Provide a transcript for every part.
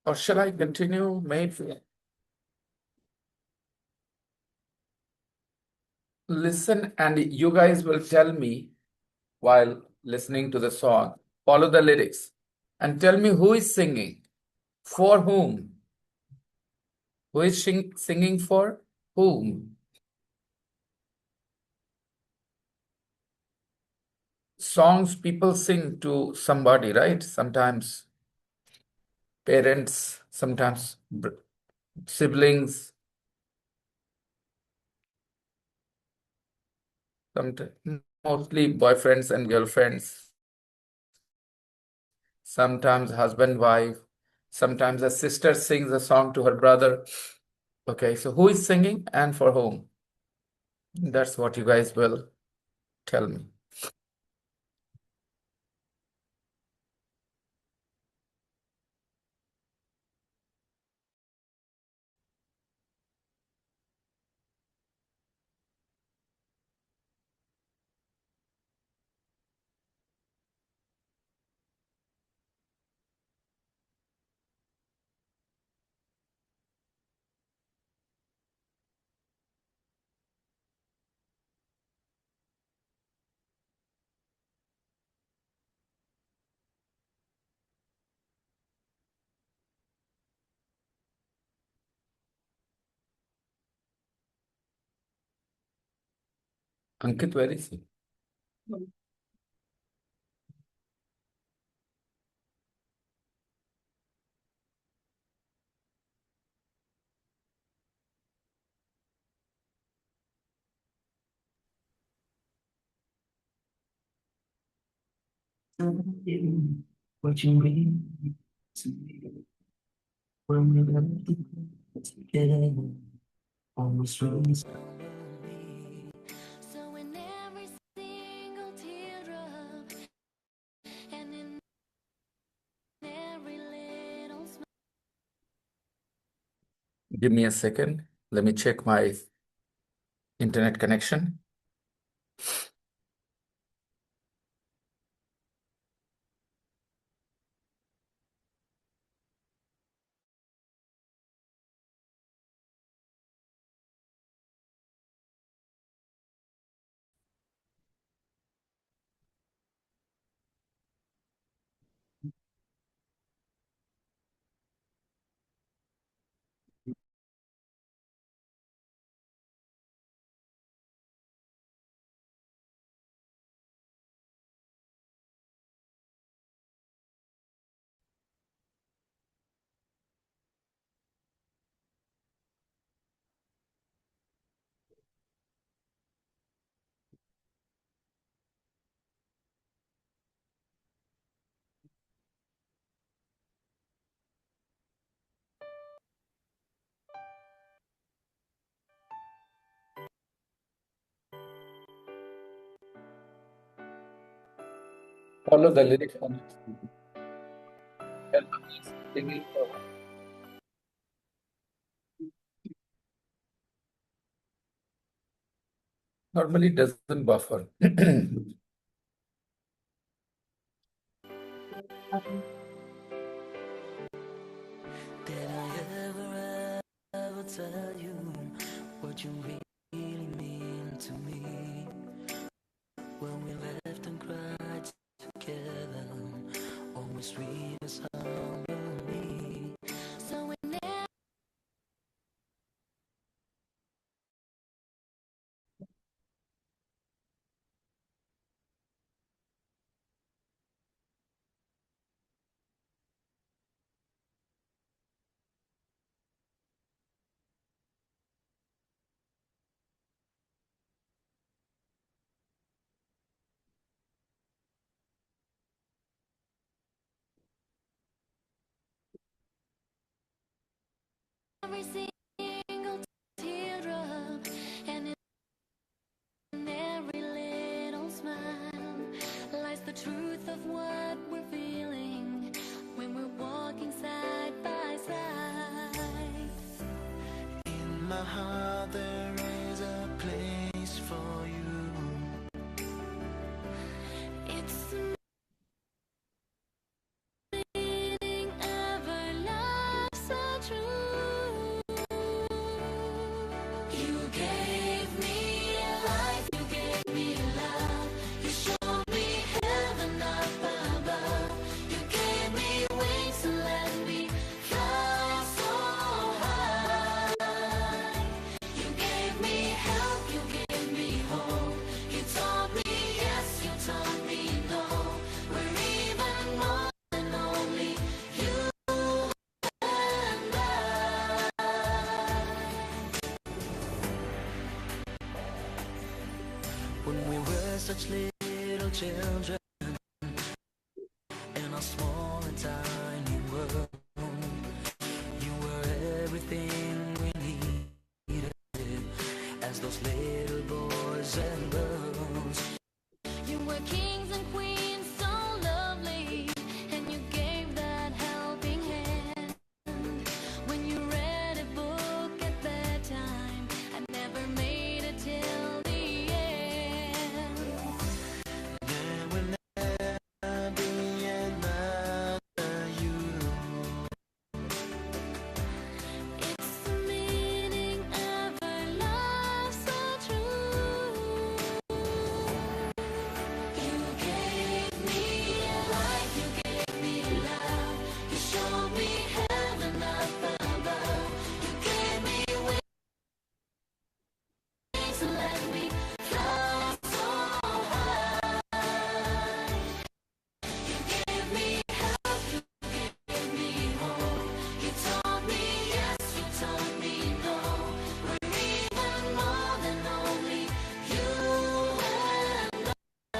Or shall I continue? Maybe. Listen, and you guys will tell me while listening to the song. Follow the lyrics and tell me who is singing, for whom, who is singing for whom. Songs people sing to somebody, right? Sometimes parents, sometimes siblings, sometimes mostly boyfriends and girlfriends, sometimes husband, wife, sometimes a sister sings a song to her brother. Okay, so who is singing and for whom? That's what you guys will tell me. Ankit, where is he? What you mean to me when we left together on the streets. So in every single teardrop and in every little smile. Give me a second. Let me check my internet connection. Follow the lyrics on it. Normally it doesn't buffer. Did I ever tell you what you really mean to me? When we left and cried together, almost sweet as harmony. So we never. Every single teardrop and in every little smile lies the truth of what we're feeling when we're walking side by side. In my heart there is a place for you. It's meaning everlasting. gave me life, you gave me love. You showed me heaven up above. You gave me wings and let me fly so high. You gave me help, you gave me hope. You taught me yes, you taught me no. We're even more than only you and I. When we were such little children in a small and tiny world, you were everything we needed as those little boys and girls. You were kings and queens, so lovely, and you gave that helping hand. When you read a book at bedtime, I never made it till the end. There will never be another you. It's the meaning of our love so true. You gave me life, you gave me love. You showed me heaven up above. You gave me wings and let me fly so high. You gave me help, you gave me hope. You taught me yes, you taught me no. We're even more than only you and I.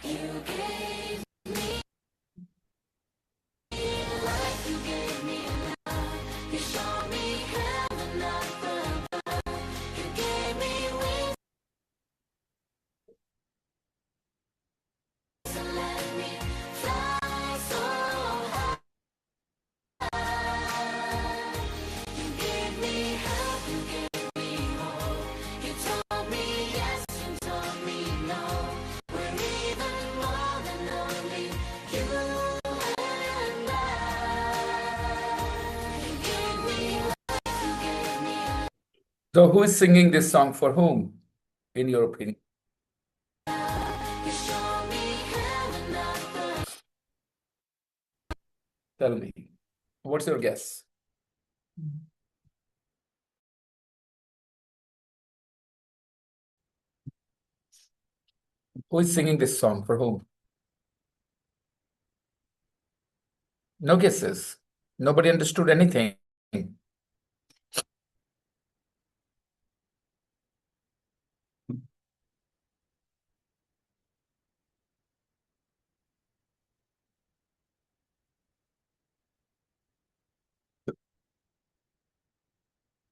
You gave me life, you gave me love. You showed me heaven up above. You gave me wings and let me fly so high. You gave me help, you gave me hope. You taught me yes, you taught me no. We're even more than only you and I. You gave me life, you gave me So who is singing this song for whom, in your opinion? love. You showed me heaven up above. Tell me. What's your guess? Who is singing this song for whom? No guesses. Nobody understood anything.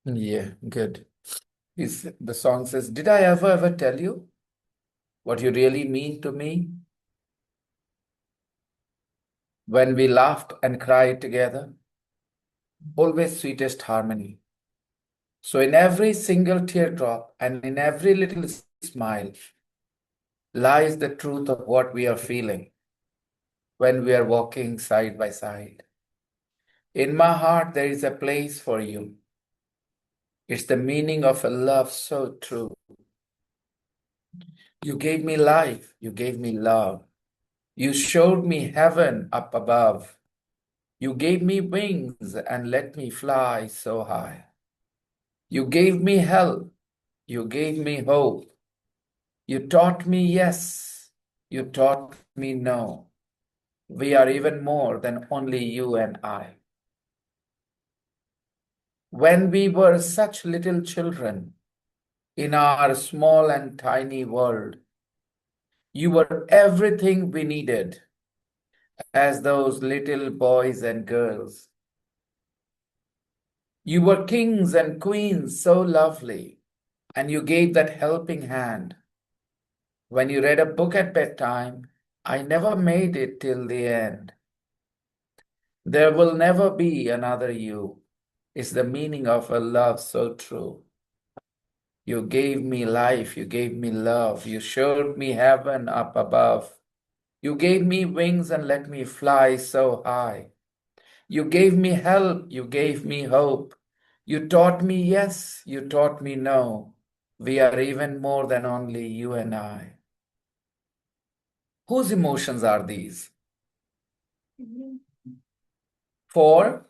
Yeah, good. The song says, did I ever tell you what you really mean to me? When we laughed and cried together, always sweetest harmony. So in every single teardrop and in every little smile lies the truth of what we are feeling when we are walking side by side. In my heart, there is a place for you. It's the meaning of a love so true. You gave me life, you gave me love. You showed me heaven up above. You gave me wings and let me fly so high. You gave me help, you gave me hope. You taught me yes, you taught me no. We are even more than only you and I. When we were such little children in our small and tiny world, you were everything we needed as those little boys and girls. You were kings and queens so lovely, and you gave that helping hand When you read a book at bedtime, I never made it till the end. There will never be another you, is the meaning of a love so true. You gave me life, you gave me love, you showed me heaven up above. You gave me wings and let me fly so high. You gave me help, you gave me hope. You taught me yes, you taught me no. We are even more than only you and I. Whose emotions are these? For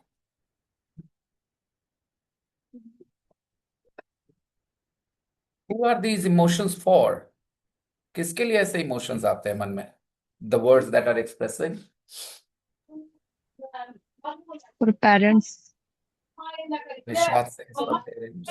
who are these emotions for? किसके लिए ऐसे emotions आते हैं मन में? The words that are expressing. For parents. Rishad says for parents.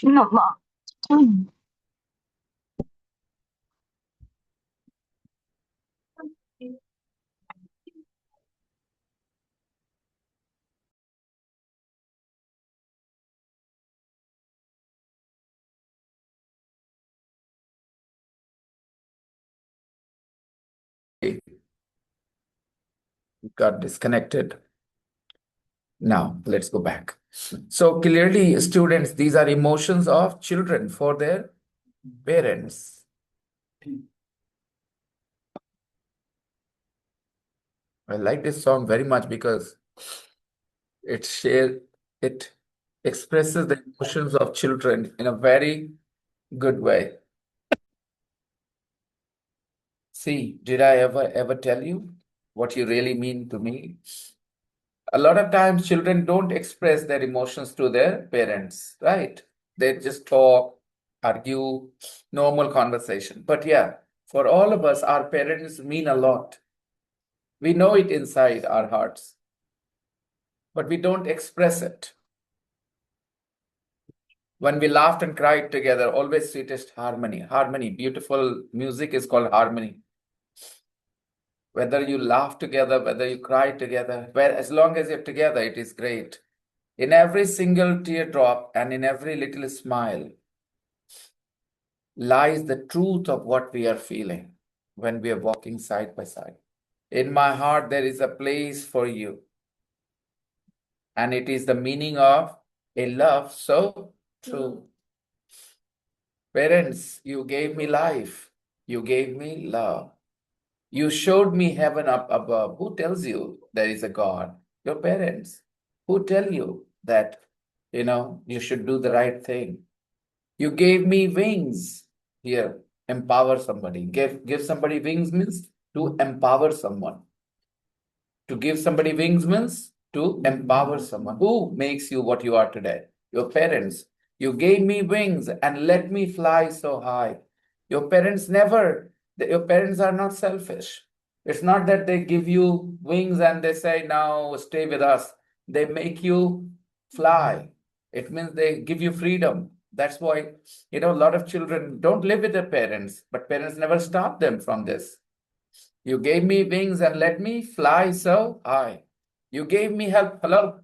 No, ma. Got disconnected. Now, let's go back. So clearly, students, these are emotions of children for their parents. I like this song very much because it expresses the emotions of children in a very good way. See, did I ever tell you what you really mean to me? A lot of times children don't express their emotions to their parents, right? They just talk, argue, normal conversation. But yeah, for all of us, our parents mean a lot. We know it inside our hearts, but we don't express it. When we laughed and cried together, always sweetest harmony. Harmony, beautiful music is called harmony. Whether you laugh together, whether you cry together, where as long as you're together, it is great. In every single teardrop and in every little smile lies the truth of what we are feeling when we are walking side by side. In my heart, there is a place for you. And it is the meaning of a love so true. Parents, you gave me life. You gave me love. You showed me heaven up above. Who tells you there is a God? Your parents. Who tell you that, you should do the right thing? You gave me wings. Here, empower somebody. Give somebody wings means to empower someone. To give somebody wings means to empower someone. Who makes you what you are today? Your parents. You gave me wings and let me fly so high. Your parents your parents are not selfish. It's not that they give you wings and they say, now stay with us. They make you fly. It means they give you freedom. That's why, a lot of children don't live with their parents, but parents never stop them from this. You gave me wings and let me fly so high. You gave me help. Hello.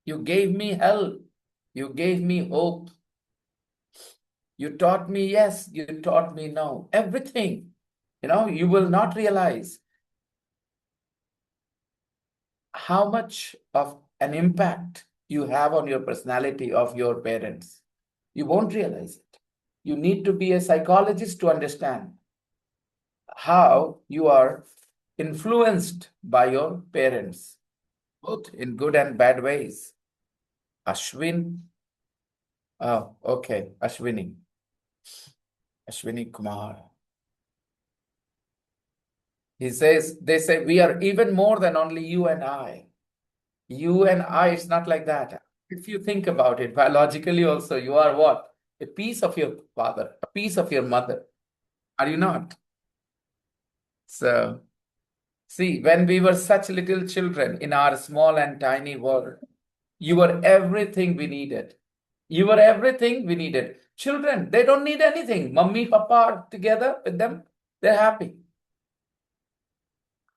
You gave me help. You gave me hope. You taught me yes. You taught me no. Everything. You will not realize how much of an impact you have on your personality of your parents. You won't realize it. You need to be a psychologist to understand how you are influenced by your parents, both in good and bad ways. Ashwin, oh, okay, Ashwini Kumar. They say, we are even more than only you and I. You and I, it's not like that. If you think about it, biologically also, you are what? A piece of your father, a piece of your mother. Are you not? So, see, when we were such little children in our small and tiny world, you were everything we needed. You were everything we needed. Children, they don't need anything. Mummy, papa are together with them. They're happy.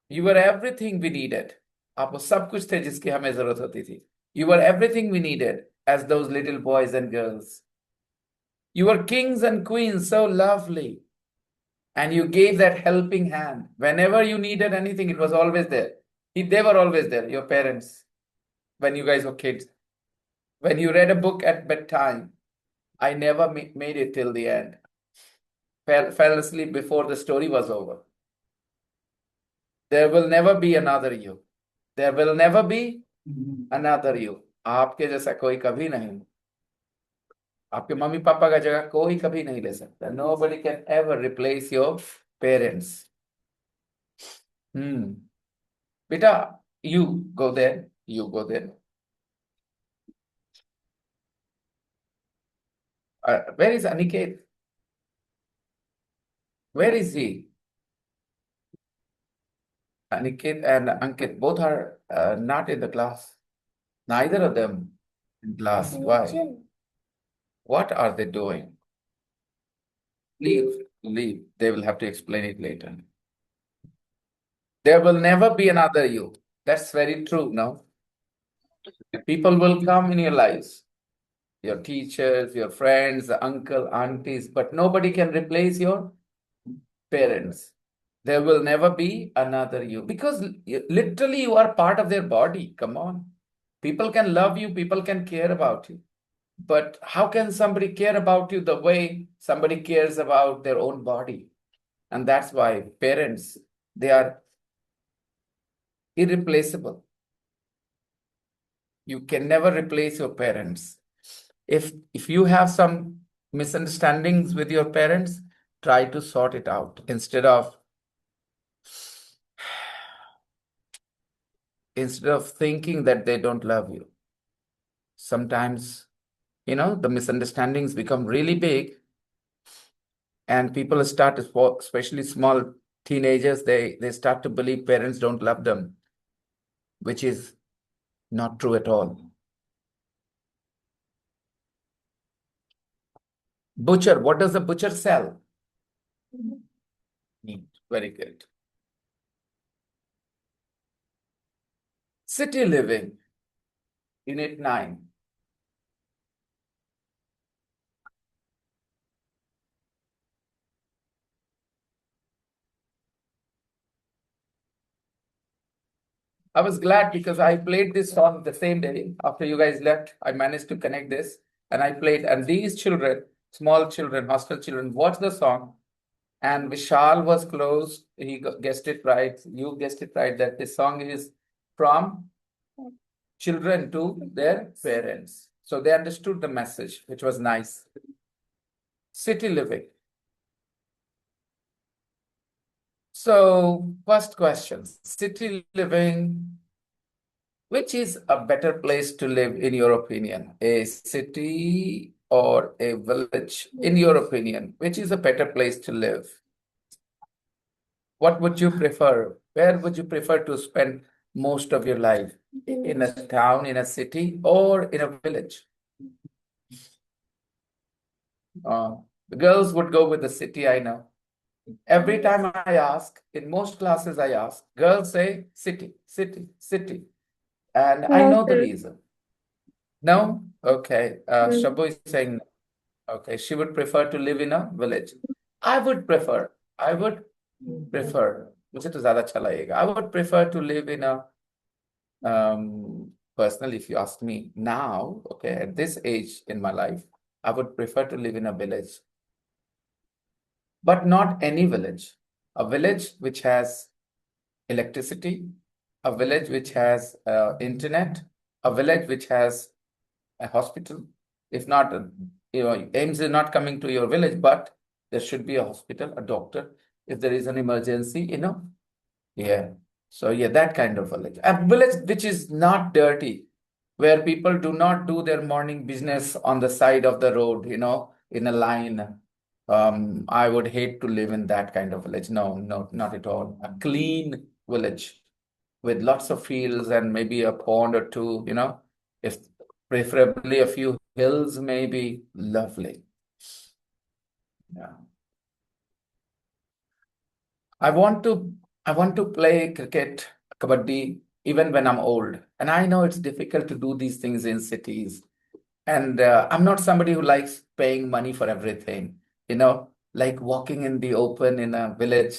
You were everything we needed. आप वो सब कुछ थे जिसकी हमें जरूरत होती थी. You were everything we needed as those little boys and girls. You were kings and queens, so lovely. And you gave that helping hand. Whenever you needed anything, it was always there. They were always there, your parents, when you guys were kids. When you read a book at bedtime, I never made it till the end. Fell asleep before the story was over. There will never be another you. There will never be another you. आपके जैसा कोई कभी नहीं. आपके mummy papa का जगह कोई कभी नहीं ले सकता. Nobody can ever replace your parents. Beta, you go there. You go there. Where is Aniket? Where is he? Aniket and Ankit both are not in the class. Neither of them in class. Why? What are they doing? Leave. They will have to explain it later. There will never be another you. That's very true, no? People will come in your lives, your teachers, your friends, the uncle, aunties, but nobody can replace your parents. There will never be another you because literally you are part of their body. Come on. People can love you, people can care about you. But how can somebody care about you the way somebody cares about their own body? And that's why parents, they are irreplaceable. You can never replace your parents. If you have some misunderstandings with your parents, try to sort it out instead of thinking that they don't love you. Sometimes, the misunderstandings become really big and people start, especially small teenagers, they start to believe parents don't love them, which is not true at all. Butcher, what does a butcher sell? Meat. Very good. City living, Unit 9. I was glad because I played this song the same day after you guys left. I managed to connect this and I played. And these children, small children, hostel children, watched the song. And Vishal was close. He guessed it right. You guessed it right that this song is from children to their parents. So they understood the message, which was nice. City living. So, first question, city living, which is a better place to live in your opinion? A city or a village? In your opinion, which is a better place to live? What would you prefer? Where would you prefer to spend most of your life? In a town, in a city, or in a village? The girls would go with the city, I know. Every time I ask, in most classes I ask, girls say city, city, city. And I know the reason. No? Okay. Shabu is saying no. Okay. She would prefer to live in a village. I would prefer. prefer, मुझे तो ज्यादा अच्छा लगेगा. I would prefer to live in a personally, if you ask me now, okay, at this age in my life, I would prefer to live in a village, but not any village. A village which has electricity, a village which has internet, a village which has a hospital. If not, AIMS is not coming to your village, but there should be a hospital, a doctor. If there is an emergency, yeah. So yeah, that kind of village. A village which is not dirty, where people do not do their morning business on the side of the road, in a line. I would hate to live in that kind of village. No, no, not at all. A clean village with lots of fields and maybe a pond or two, if preferably a few hills, maybe lovely. Yeah. I want to I want to play cricket, kabaddi, even when I'm old. And I know it's difficult to do these things in cities. And I'm not somebody who likes paying money for everything. Like walking in the open in a village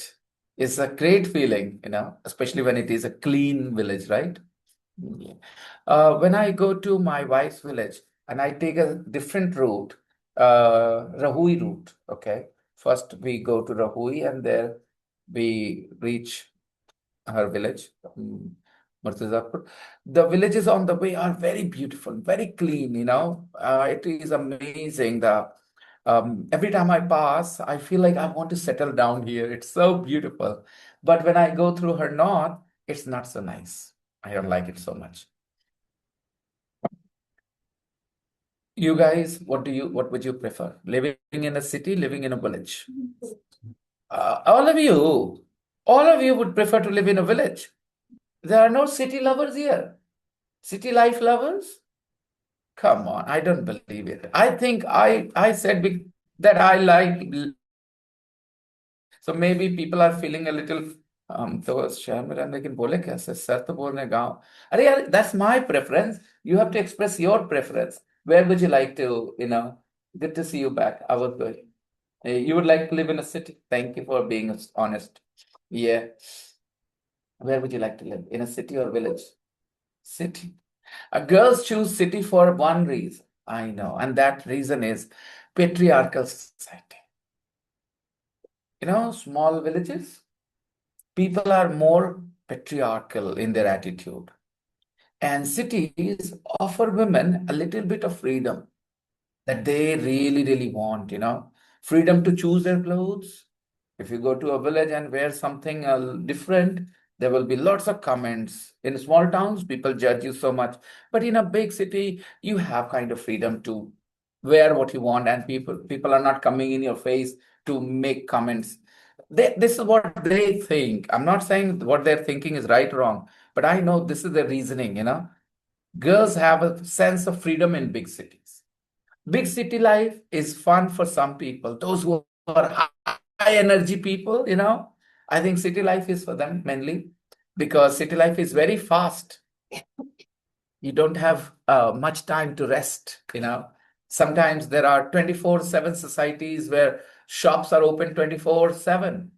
is a great feeling, especially when it is a clean village, right? Yeah. When I go to my wife's village and I take a different route, Rahui route, okay? First we go to Rahui and there we reach her village, Murtazapur. The villages on the way are very beautiful, very clean, It is amazing. Every time I pass, I feel like I want to settle down here. It's so beautiful. But when I go through her north, it's not so nice. I don't like it so much. You guys, what would you prefer? Living in a city, living in a village? All of you would prefer to live in a village. There are no city lovers here. City life lovers? Come on, I don't believe it. I think I said that I like. So maybe people are feeling a little. तो शहर में रहने लेकिन बोले कैसे sir तो बोल रहे हैं गाँव. अरे यार, that's my preference. You have to express your preference. Where would you like to, good to see you back. I would go. You would like to live in a city. Thank you for being honest. Yeah. Where would you like to live? In a city or village? City. Girls choose city for one reason. I know. And that reason is patriarchal society. Small villages, people are more patriarchal in their attitude. And cities offer women a little bit of freedom that they really, really want, freedom to choose their clothes. If you go to a village and wear something different, there will be lots of comments. In small towns, people judge you so much. But in a big city, you have kind of freedom to wear what you want, and people are not coming in your face to make comments. This is what they think. I'm not saying what they're thinking is right or wrong, but I know this is the reasoning. Girls have a sense of freedom in big cities. Big city life is fun for some people. Those who are high energy people. I think city life is for them mainly because city life is very fast. You don't have much time to rest. Sometimes there are 24/7 societies where shops are open 24/7.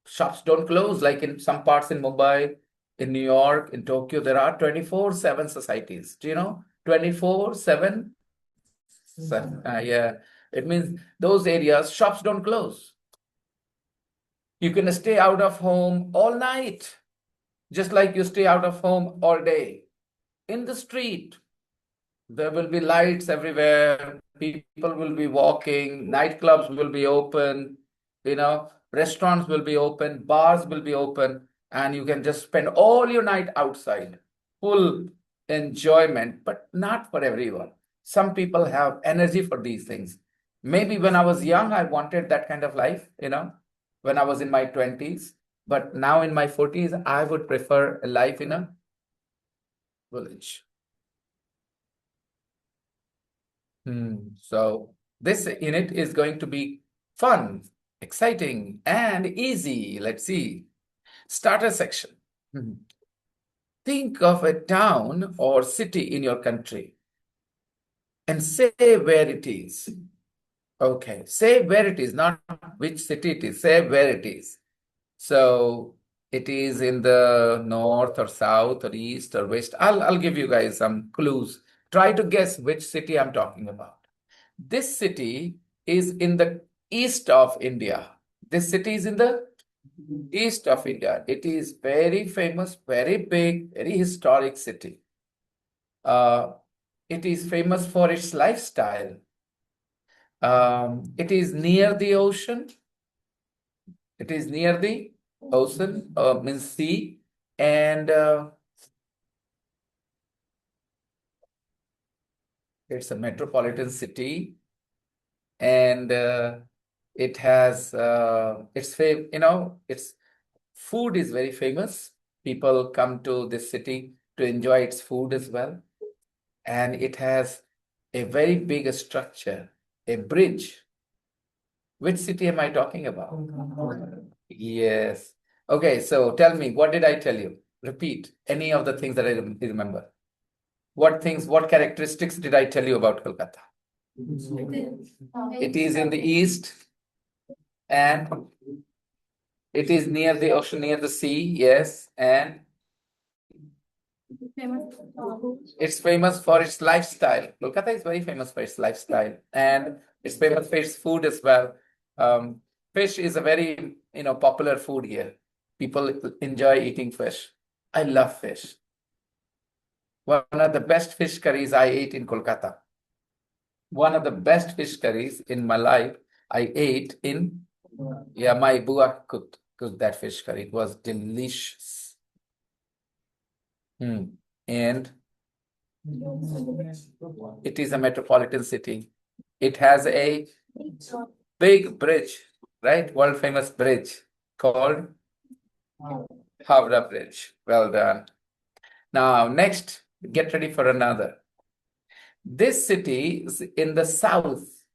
Shops don't close like in some parts in Mumbai, in New York, in Tokyo. There are 24/7 societies. Do you know? 24/7. Yeah, it means those areas, shops don't close. You can stay out of home all night, just like you stay out of home all day. In the street, there will be lights everywhere. People will be walking. Nightclubs will be open. Restaurants will be open. Bars will be open. And you can just spend all your night outside. Full enjoyment, but not for everyone. Some people have energy for these things. Maybe when I was young, I wanted that kind of life, when I was in my 20s. But now in my 40s, I would prefer a life in a village. So this unit is going to be fun, exciting, and easy. Let's see. Starter section. Think of a town or city in your country and say where it is. Okay, say where it is, not which city it is. Say where it is. So it is in the north or south or east or west. I'll give you guys some clues. Try to guess which city I'm talking about. This city is in the east of India. This city is in the east of India. It is very famous, very big, very historic city. Uh, it is famous for its lifestyle. It is near the ocean. It is near the ocean, means sea, and it's a metropolitan city, and it has its food is very famous. People come to this city to enjoy its food as well, and it has a very big structure, a bridge. Which city am I talking about? Yes. Okay, so tell me, what did I tell you? Repeat any of the things that I remember. What characteristics did I tell you about Kolkata? It is in the east and it is near the ocean, near the sea, yes, and it's famous for its lifestyle. Kolkata is very famous for its lifestyle, and it's famous for its food as well. Fish is a very, popular food here. People enjoy eating fish. I love fish. One of the best fish curries I ate in Kolkata. One of the best fish curries in my life I ate in, yeah, my bua cooked that fish curry. It was delicious. And it is a metropolitan city. It has a big bridge, right? World famous bridge called Havra Bridge. Well done. Now, next, get ready for another. This city is in the south.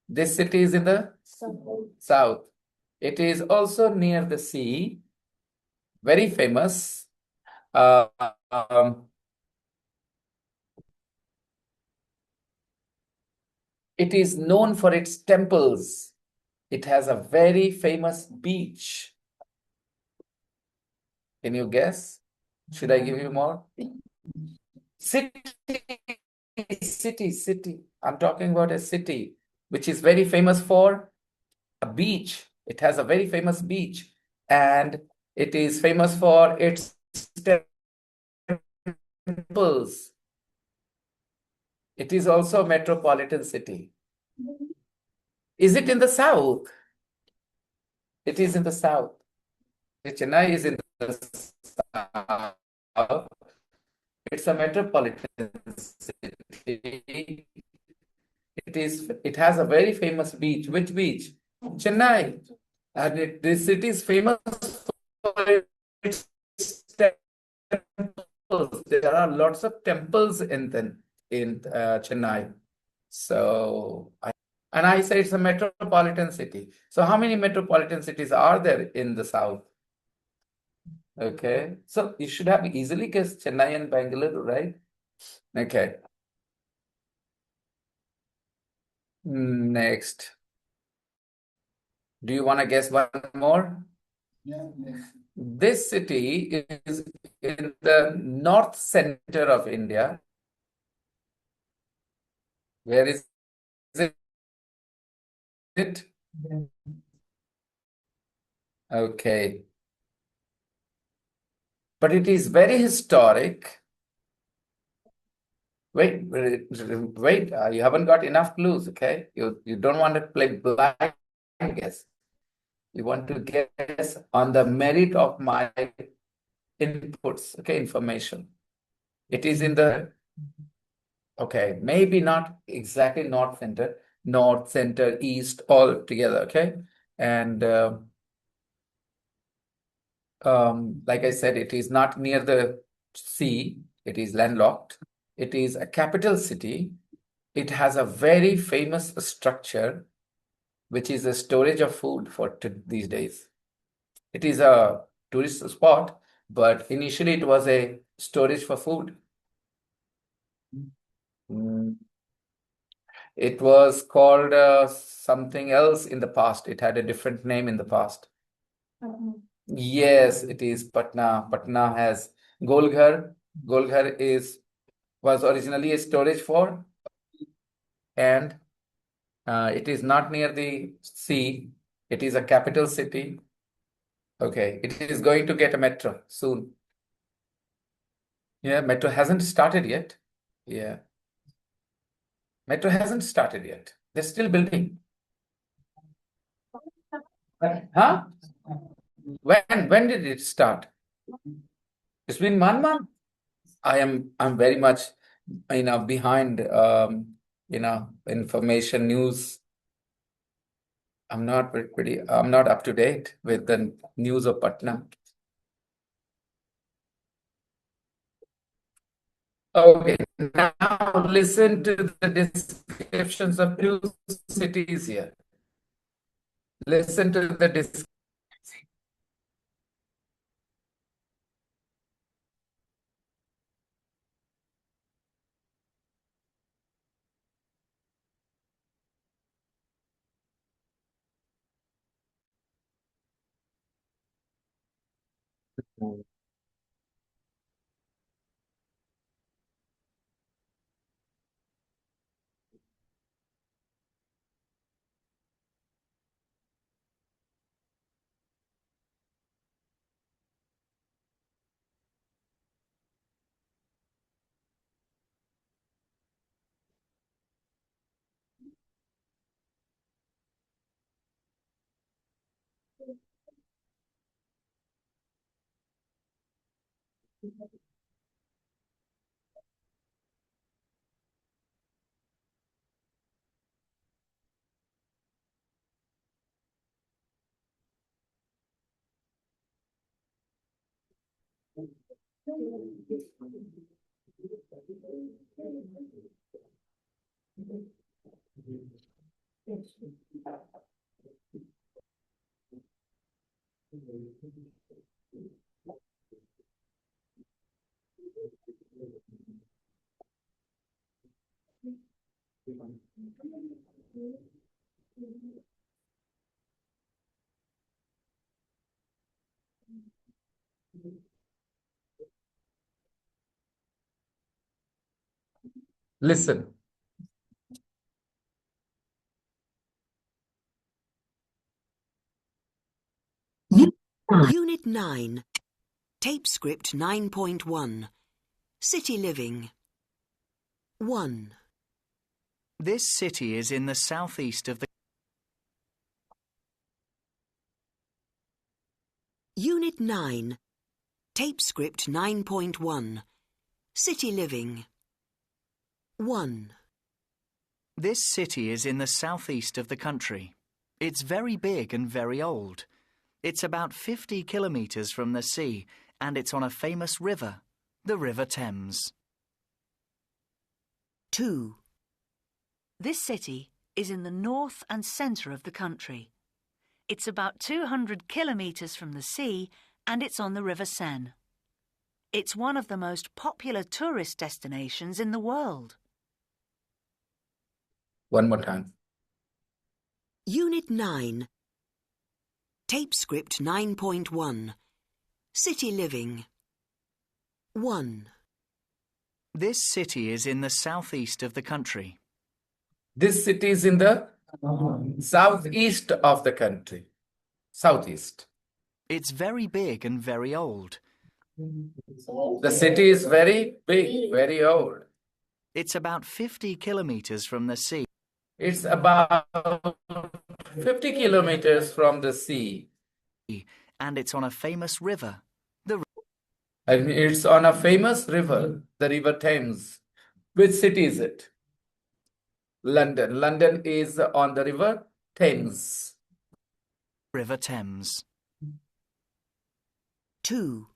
This city is in the south. It is also near the sea, very famous. Uh, um, it is known for its temples. It has a very famous beach. Can you guess? Should I give you more? City, city. I'm talking about a city which is very famous for a beach. It has a very famous beach, and it is famous for its temples. It is also a metropolitan city. Is it in the south? It is in the south. Chennai is in the south. It's a metropolitan city. It has a very famous beach. Which beach? Chennai. And this city is famous for its temples. There are lots of temples in Chennai. And I say it's a metropolitan city. So how many metropolitan cities are there in the south? Okay. So you should have easily guessed Chennai and Bangalore, right? Okay. Next. Do you want to guess one more? This city is in the north center of India. Where is it? Okay. But it is very historic. Wait, you haven't got enough clues, okay? You don't want to play blind guess. You want to guess on the merit of my inputs, okay, information. It is in the, okay, maybe not exactly north center, east, all together, okay? And like I said, it is not near the sea, it is landlocked. It is a capital city. It has a very famous structure, which is a storage of food for these days. It is a tourist spot, but initially it was a storage for food. It was called something else in the past. It had a different name in the past. Yes, it is Patna. Patna has Golghar. Golghar was originally a storage fort, and it is not near the sea. It is a capital city. Okay, it is going to get a metro soon. Yeah, metro hasn't started yet. Yeah, metro hasn't started yet. They're still building. Huh? When did it start? It's been 1 month. I'm very much behind information news. I'm not up to date with the news of Patna. Okay, now listen to the descriptions of two cities here. Listen to the description. Listen. Unit 9, Tape Script 9.1, City Living. 1. This city is in the southeast of the... Unit 9, Tape Script 9.1, City Living. 1. This city is in the southeast of the country. It's very big and very old. It's about 50 kilometers from the sea, and it's on a famous river, the River Thames. 2. This city is in the north and centre of the country. It's about 200 kilometres from the sea and it's on the River Seine. It's one of the most popular tourist destinations in the world. One more time. Unit 9, Tape Script 9.1, City Living. 1. This city is in the southeast of the country. This city is in the southeast of the country. Southeast. It's very big and very old. The city is very big, very old. It's about 50 kilometers from the sea. It's about 50 kilometers from the sea. And it's on a famous river, the... And it's on a famous river, the River Thames. Which city is it? London. London is on the River Thames. River Thames. 2.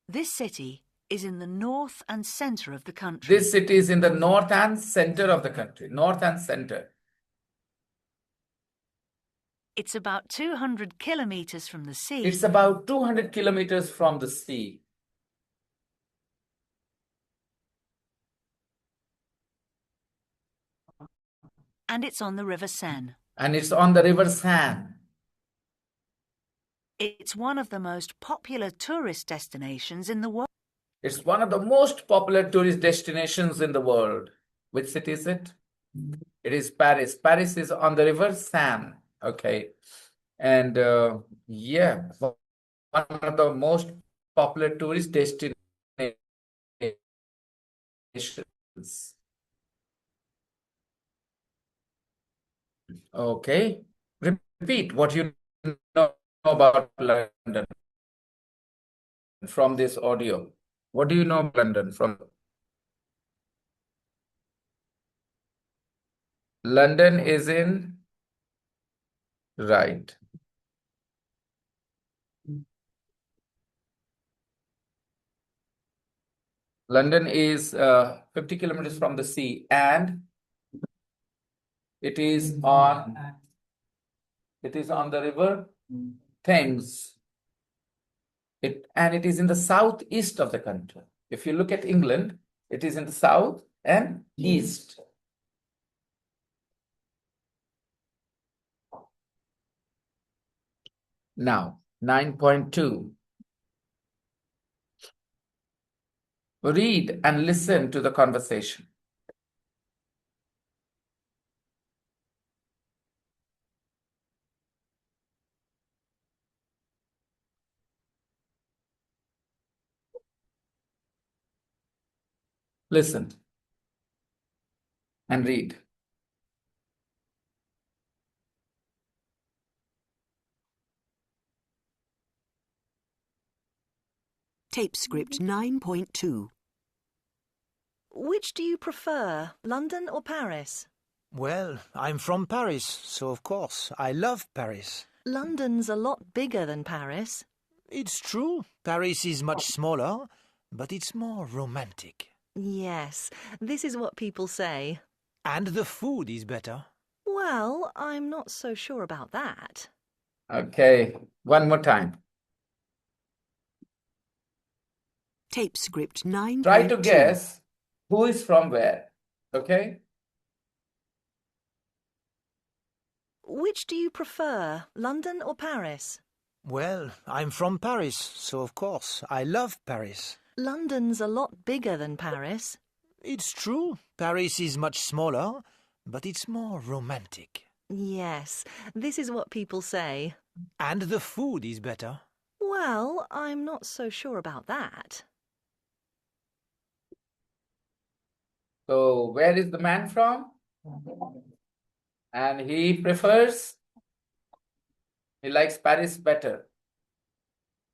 This city is in the north and centre of the country. This city is in the north and center of the country. North and center. It's about 200 kilometres from the sea. It's about 200 kilometers from the sea. And it's on the River Seine. And it's on the River Seine. It's one of the most popular tourist destinations in the world. It's one of the most popular tourist destinations in the world. Which city is it? It is Paris. Paris is on the river Seine. Okay. And yeah, one of the most popular tourist destinations. Okay. Repeat what you know about London from this audio. What do you know about London from? London is in right. London is 50 kilometers from the sea, and it is on the river Thames. It is in the southeast of the country. If you look at England, it is in the south and east. Now, 9.2. Read and listen to the conversation. Listen and read. Tape script 9.2. Which do you prefer, London or Paris? Well, I'm from Paris, so of course I love Paris. London's a lot bigger than Paris. It's true, Paris is much smaller, but it's more romantic. Yes, this is what people say. And the food is better. Well, I'm not so sure about that. Okay, one more time. Tape script 9.2. Try to guess who is from where. Okay? Which do you prefer, London or Paris? Well, I'm from Paris, so of course I love Paris. London's a lot bigger than Paris. It's true, Paris is much smaller, but it's more romantic. Yes, this is what people say. And the food is better. Well, I'm not so sure about that. So, where is the man from? And he likes Paris better.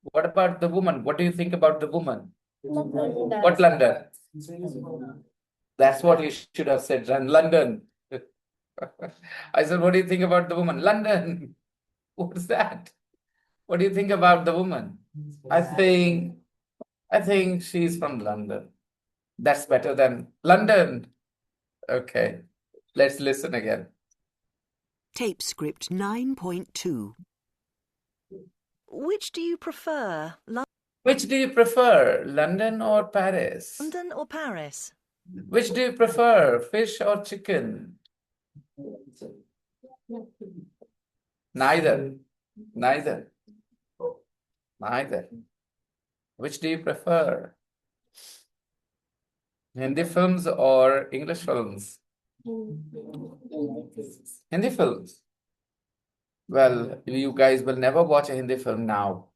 What about the woman? What do you think about the woman? What London? That's what you should have said, London. I said, what do you think about the woman? London. What's that? What do you think about the woman? I think she's from London. That's better than London. Okay, let's listen again. Tape script 9.2. Which do you prefer, Which do you prefer, London or Paris? London or Paris? Which do you prefer, fish or chicken? Neither. Neither. Neither. Which do you prefer? Hindi films or English films? Hindi films. Well, you guys will never watch a Hindi film now,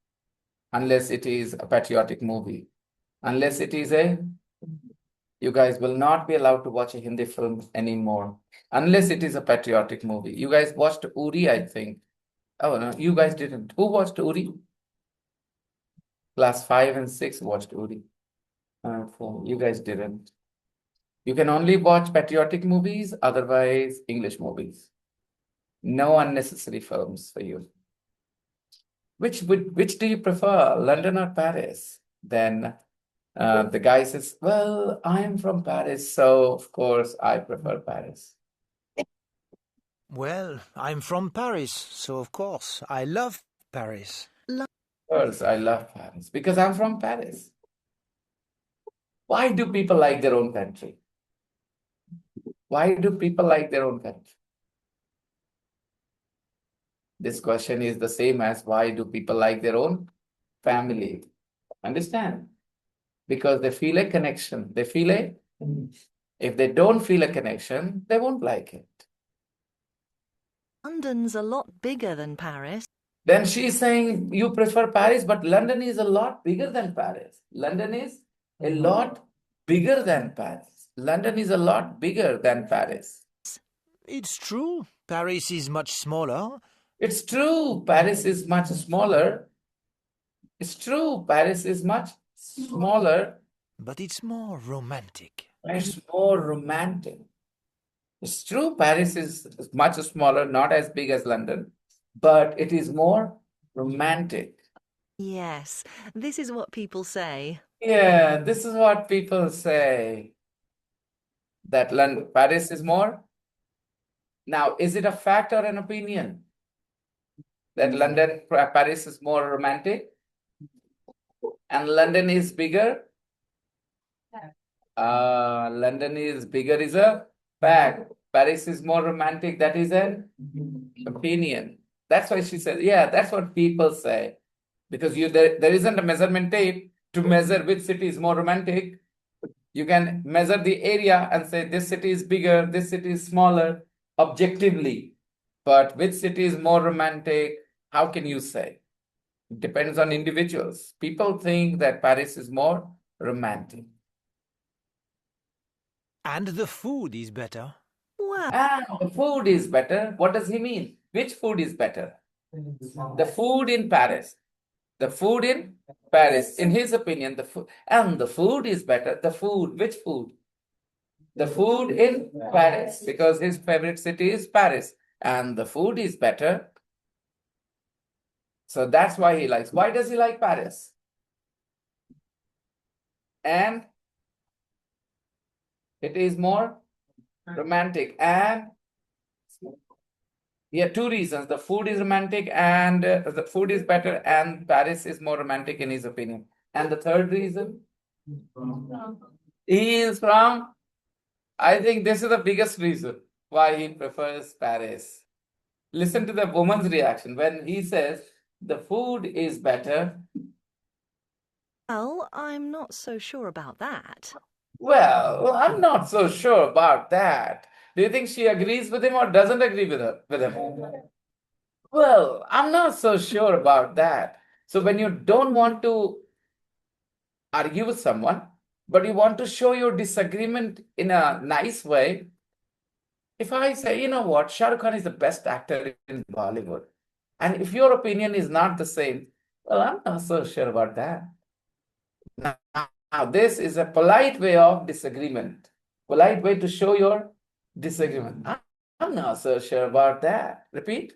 unless it is a patriotic movie. Unless it is you guys will not be allowed to watch a Hindi film anymore, unless it is a patriotic movie. You guys watched Uri, I think. Oh, no, you guys didn't. Who watched Uri? Class 5 and 6 watched Uri. You guys didn't. You can only watch patriotic movies, otherwise English movies. No unnecessary films for you. Which do you prefer, London or Paris? Then the guy says, well, I'm from Paris, so of course I prefer Paris. Well, I'm from Paris, so of course I love Paris. Of course, I love Paris because I'm from Paris. Why do people like their own country? Why do people like their own country? This question is the same as why do people like their own family? Understand? Because they feel a connection. They feel a, if they don't feel a connection, they won't like it. London's a lot bigger than Paris. Then she's saying you prefer Paris, but London is a lot bigger than Paris. London is a lot bigger than Paris. London is a lot bigger than Paris. It's true. Paris is much smaller. It's true, Paris is much smaller. It's true, Paris is much smaller. But it's more romantic. It's more romantic. It's true, Paris is much smaller, not as big as London, but it is more romantic. Yes, this is what people say. Yeah, this is what people say. That London, Paris is more. Now, is it a fact or an opinion? That London, Paris is more romantic? And London is bigger? London is bigger is a fact. Paris is more romantic. That is an opinion. That's why she said, yeah, that's what people say. Because there isn't a measurement tape to measure which city is more romantic. You can measure the area and say this city is bigger, this city is smaller, objectively. But which city is more romantic? How can you say? It depends on individuals. People think that Paris is more romantic. And the food is better. Ah, the food is better. What does he mean? Which food is better? The food in Paris. The food in Paris. In his opinion, the food is better. The food, which food? The food in Paris, because his favorite city is Paris, and the food is better. So that's why he likes. Why does he like Paris? And it is more romantic. And yeah, two reasons. The food is romantic and the food is better, and Paris is more romantic in his opinion. And the third reason? He is from, I think this is the biggest reason why he prefers Paris. Listen to the woman's reaction when he says the food is better. Well, I'm not so sure about that. Well, I'm not so sure about that. Do you think she agrees with him or doesn't agree with him? Well, I'm not so sure about that. So when you don't want to argue with someone, but you want to show your disagreement in a nice way, if I say, you know what, Shah Rukh Khan is the best actor in Bollywood, and if your opinion is not the same, well, I'm not so sure about that. Now, this is a polite way of disagreement, polite way to show your disagreement. I'm not so sure about that. Repeat.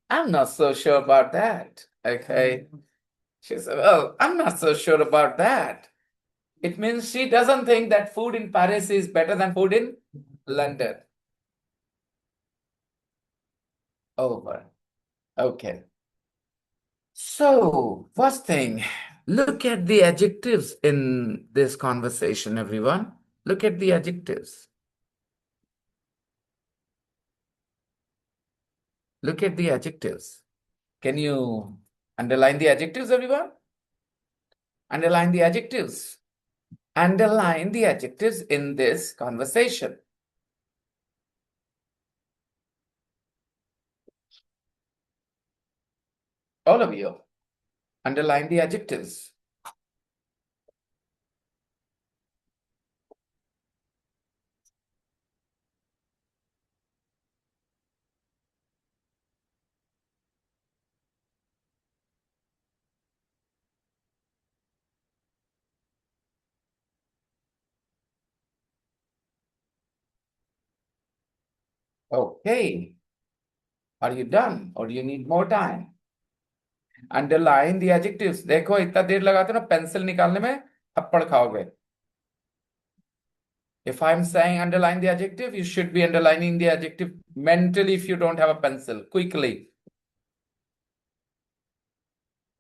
I'm not so sure about that. Okay. She said, well, I'm not so sure about that. It means she doesn't think that food in Paris is better than food in London. Over. Okay. So, first thing, look at the adjectives in this conversation, everyone. Look at the adjectives. Look at the adjectives. Can you underline the adjectives, everyone? Underline the adjectives. Underline the adjectives in this conversation. All of you, underline the adjectives. Okay. Are you done or do you need more time? Underline the adjectives. देखो इतना देर लगाते हो ना pencil निकालने में थप्पड़ खाओगे. If I'm saying underline the adjective, you should be underlining the adjective mentally if you don't have a pencil. Quickly.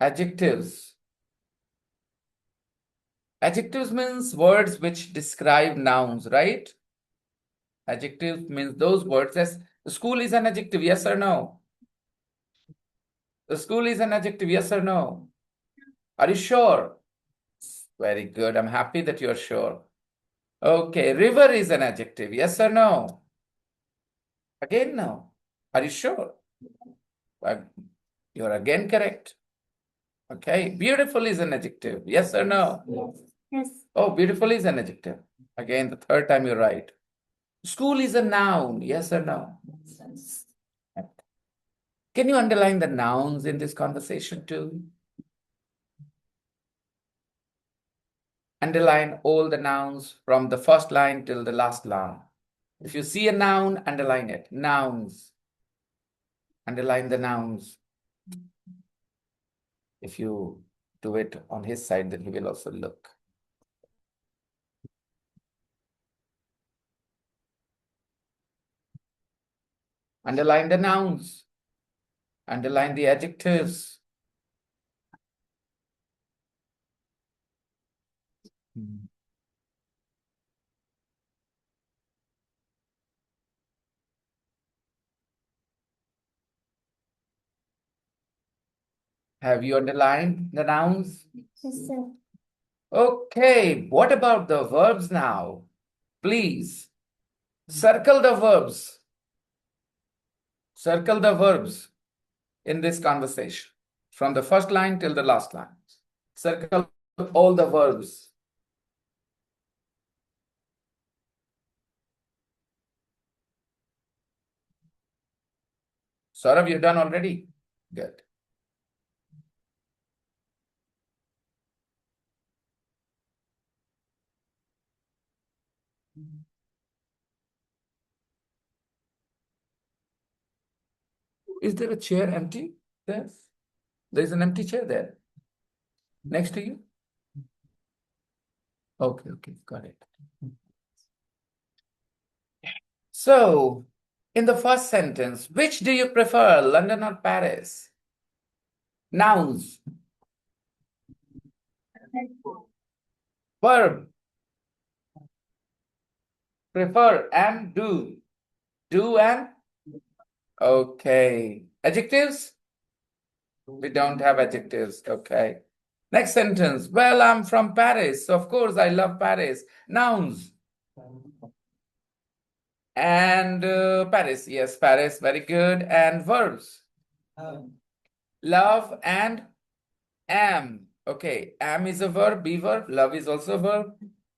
Adjectives. Adjectives means words which describe nouns, right? Adjectives means those words The school is an adjective, yes or no? The school is an adjective, yes or no? Are you sure? Very good. I'm happy that you're sure. Okay, river is an adjective, yes or no? Again, no. Are you sure? You're again correct. Okay, beautiful is an adjective, yes or no? Yes. Oh, beautiful is an adjective. Again, the third time you're right. School is a noun, yes or no? Can you underline the nouns in this conversation too? Underline all the nouns from the first line till the last line. If you see a noun, underline it. Nouns. Underline the nouns. If you do it on his side, then he will also look. Underline the nouns. Underline the adjectives. Have you underlined the nouns? Yes, sir. Okay, what about the verbs now? Please circle the verbs. Circle the verbs in this conversation from the first line till the last line. Circle all the verbs. Saurabh, you've done already? Good. Is there a chair empty there? There's an empty chair there next to you? Okay, got it. So, in the first sentence, which do you prefer, London or Paris? Nouns. Verb. Prefer and do. Do and? Okay. Adjectives? We don't have adjectives. Okay. Next sentence. Well, I'm from Paris. Of course, I love Paris. Nouns. And Paris. Yes, Paris. Very good. And verbs. Love and am. Okay. Am is a verb. Be verb. Love is also a verb.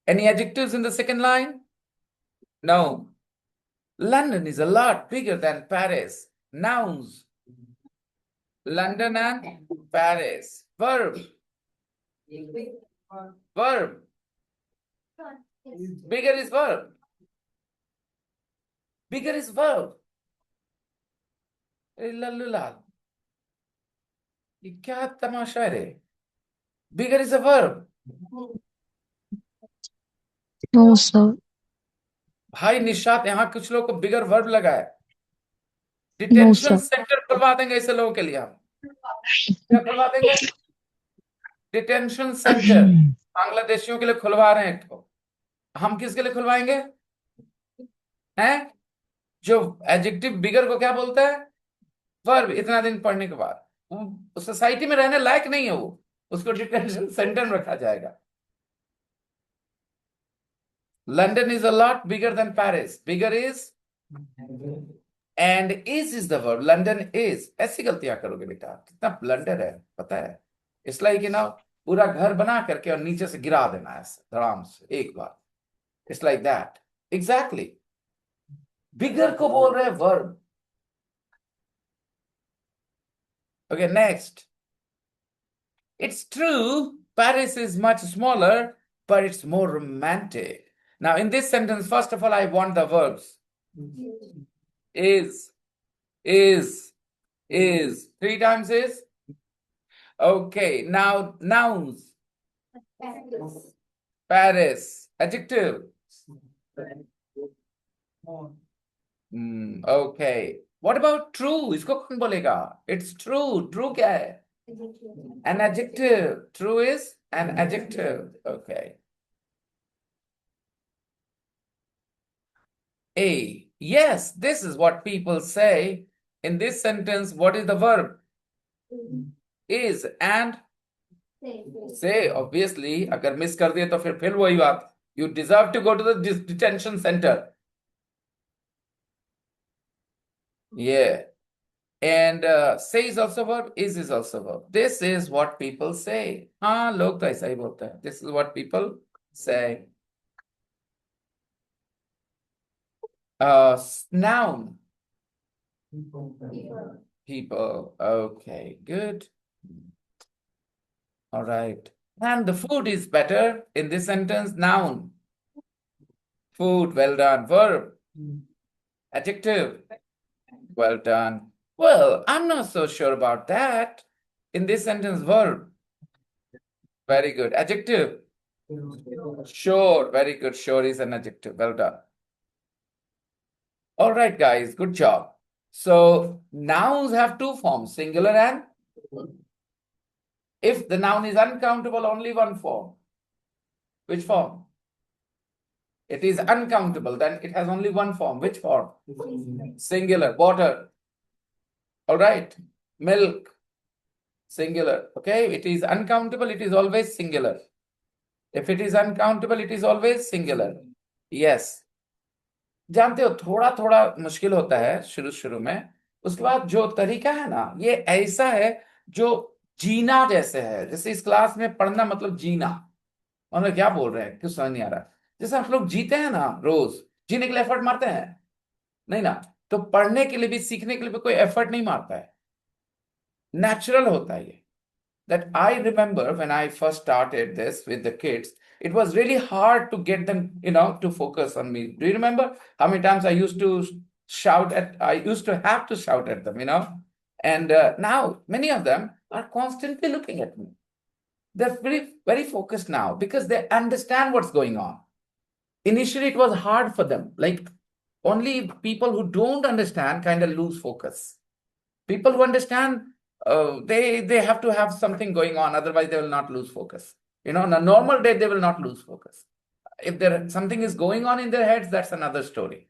Any adjectives in the second line? No. London is a lot bigger than Paris. Nouns. London and Paris. Verb. Verb. Bigger is verb. Bigger is verb. Lallu लाल ये क्या तमाशा है रे? Bigger is a verb. No, sir. भाई निशात, यहाँ कुछ लोग को बिगर verb लगा है. No, detention sir. सेंटर खुलवा देंगे ऐसे लोगों के लिए हम. क्या खुलवा देंगे? डिटेंशन सेंटर बांग्लादेशियों के लिए खुलवा रहे हैं एक तो. हम किसके लिए खुलवाएंगे? हैं? जो एडजेक्टिव बिगर को क्या बोलता है? वर्ब. इतना दिन पढ़ने के बाद वो सोसाइटी में रहने लायक नहीं है, वो उसको डिटेंशन सेंटर में रखा जाएगा. London is a lot bigger than Paris. Bigger is and is the verb. London is. ऐसी गलतियां करोगे बेटा, कितना ब्लंडर है पता है. It's like पूरा घर बना करके और नीचे से गिरा देना ऐसे धड़ाम से एक बार. It's like that. Exactly. Bigger को बोल रहे हैं verb. Okay, next. It's true, Paris is much smaller, but it's more romantic. Now, in this sentence, first of all, I want the verbs. Is. 3 times is. Okay, now nouns. Paris. Adjective. Okay. What about true? इसको कौन बोलेगा? It's true. True क्या है? An adjective. True is an adjective. Okay. A. Yes, this is what people say. In this sentence, what is the verb? Is and say. Obviously, अगर miss कर दिए तो फिर वही बात. You deserve to go to the detention center. Yeah. And say is also verb, is also verb. This is what people say. हाँ, लोग तो ऐसा ही बोलते हैं. This is what people say. Noun. People. Okay, good. All right. And the food is better in this sentence. Noun. Food, well done. Verb. Adjective. Well done. Well, I'm not so sure about that. In this sentence, verb. Very good. Adjective. Sure. Very good. Sure is an adjective. Well done. All right, guys. Good job. So nouns have two forms, singular and if the noun is uncountable, only one form. Which form? It is uncountable, then it has only one form. Which form? Singular. Water. All right. Milk. Singular. Okay. It is uncountable, it is always singular. If it is uncountable, it is always singular. Yes. जानते हो थोड़ा थोड़ा मुश्किल होता है शुरू में, उसके बाद जो तरीका है ना, ये ऐसा है जो जीना जैसे है. जैसे इस क्लास में पढ़ना मतलब जीना. मतलब क्या बोल रहे हैं, कुछ समझ नहीं आ रहा. जैसे आप लोग जीते हैं ना, रोज जीने के लिए एफर्ट मारते हैं नहीं ना, तो पढ़ने के लिए भी, सीखने के लिए भी कोई एफर्ट नहीं मारता है. नेचुरल होता है ये. That I remember when I first started this with the kids, it was really hard to get them, to focus on me. Do you remember how many times I used to have to shout at them, And now many of them are constantly looking at me. They're very, very focused now because they understand what's going on. Initially, it was hard for them. Like only people who don't understand kind of lose focus. People who understand, they have to have something going on, otherwise they will not lose focus. On a normal day, they will not lose focus. If something is going on in their heads, that's another story.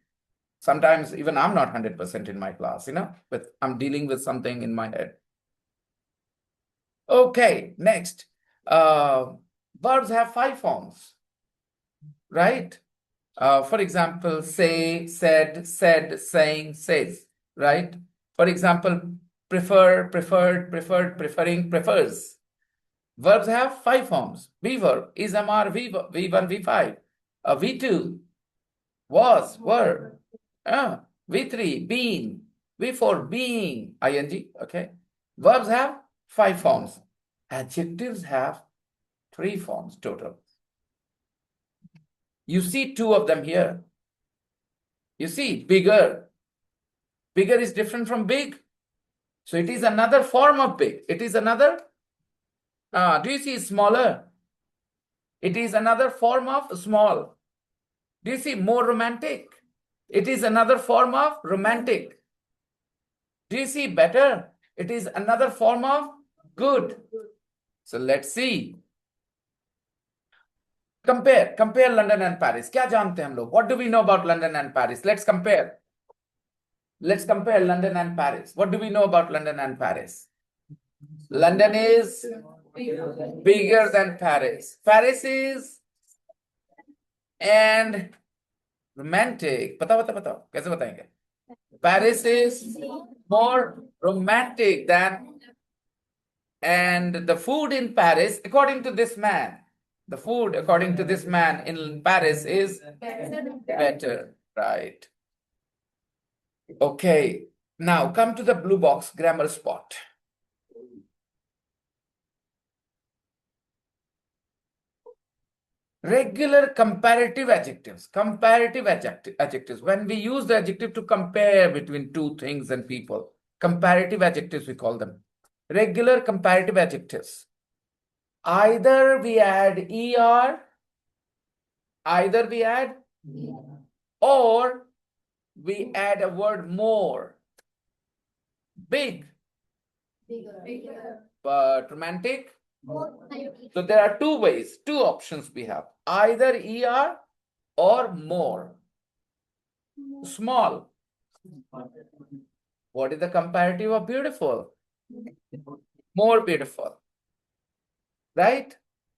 Sometimes even I'm not 100% in my class, but I'm dealing with something in my head. Okay, next. Verbs have 5 forms, right? For example, say, said, saying, says, right? For example, prefer, preferred, preferred, preferring, prefers. Verbs have 5 forms. Be verb, is, am, are, V1, V5. V2, was, were. V3, been. V4, being, ing. Okay. Verbs have 5 forms. Adjectives have 3 forms total. You see 2 of them here. You see, bigger. Bigger is different from big. So it is another form of big. It is another. Do you see smaller? It is another form of small. Do you see more romantic? It is another form of romantic. Do you see better? It is another form of good. So let's see. Compare London and Paris. क्या जानते हैं हम लोग? What do we know about London and Paris? Let's compare. Let's compare London and Paris. What do we know about London and Paris? London is bigger than Paris. Paris is and romantic. बताओ. कैसे बताएंगे? Paris is more romantic than, and the food in Paris, according to this man, the food according to this man in Paris is better, right? Okay, now come to the blue box grammar spot. Regular comparative adjectives. Comparative adjectives. When we use the adjective to compare between two things and people, comparative adjectives we call them. Regular comparative adjectives. Either we add er, or we add a word more. Big. But romantic. So there are 2 ways, 2 options we have. Either er or more. Small. What is the comparative of beautiful? More beautiful. Right?